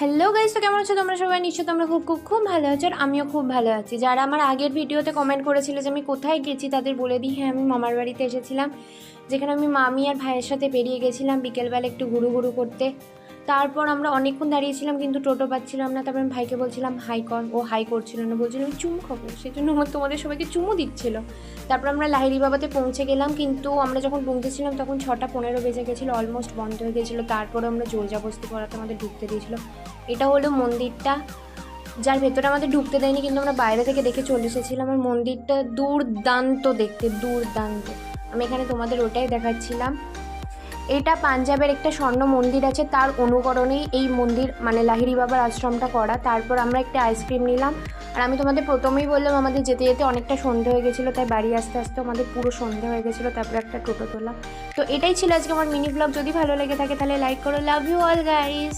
Hello guys, তো কেমন আছো তোমরা সবাই? নিশ্চয়ই তোমরা খুব ভালো আছো, আর আমিও খুব ভালো আছি। যারা আমার আগের ভিডিওতে কমেন্ট করেছিল যে আমি কোথায় গেছি তাদের বলে দিই, হ্যাঁ আমি মামার বাড়িতে এসেছিলাম, যেখানে আমি মামি আর ভাইয়ের সাথে বেরিয়ে গেছিলাম বিকেলবেলা একটু ঘুরু করতে। তারপর আমরা অনেকক্ষণ দাঁড়িয়েছিলাম কিন্তু টোটো পাচ্ছিলাম না। তারপর আমি ভাইকে বলছিলাম হাই কর, ও হাই করছিল না, বলছিল আমি চুমু খাবো, সেই জন্য আমার তোমাদের সবাইকে চুমু দিচ্ছিল। তারপর আমরা লাহিড়ি বাবাতে পৌঁছে গেলাম, কিন্তু আমরা যখন পৌঁছেছিলাম তখন 6:15 বেজে গেছিলো, অলমোস্ট বন্ধ হয়ে গেছিলো। তারপরে আমরা জোর জবরদস্তি করাতে আমাদের ঢুকতে দিয়েছিলো। এটা হলো মন্দিরটা, যার ভেতরে আমাদের ঢুকতে দেয়নি, কিন্তু আমরা বাইরে থেকে দেখে চলে এসেছিলাম। আর মন্দিরটা দুর্দান্ত দেখতে, দুর্দান্ত। আমি এখানে তোমাদের ওটাই দেখাচ্ছিলাম। এটা পাঞ্জাবের একটা স্বর্ণ মন্দির আছে, তার অনুকরণেই এই মন্দির মানে লাহিড়ি বাবার আশ্রমটা করা। তারপর আমরা একটা আইসক্রিম নিলাম, আর আমি তোমাদের প্রথমেই বললাম আমাদের যেতে যেতে অনেকটা সন্ধে হয়ে গেছিলো, তাই বাড়ি আসতে আসতে আমাদের পুরো সন্ধে হয়ে গেছিলো। তারপর একটা টোটো তোলা। তো এটাই ছিল আজকে আমার মিনি ব্লগ। যদি ভালো লেগে থাকে তাহলে লাইক করো। Love you all guys.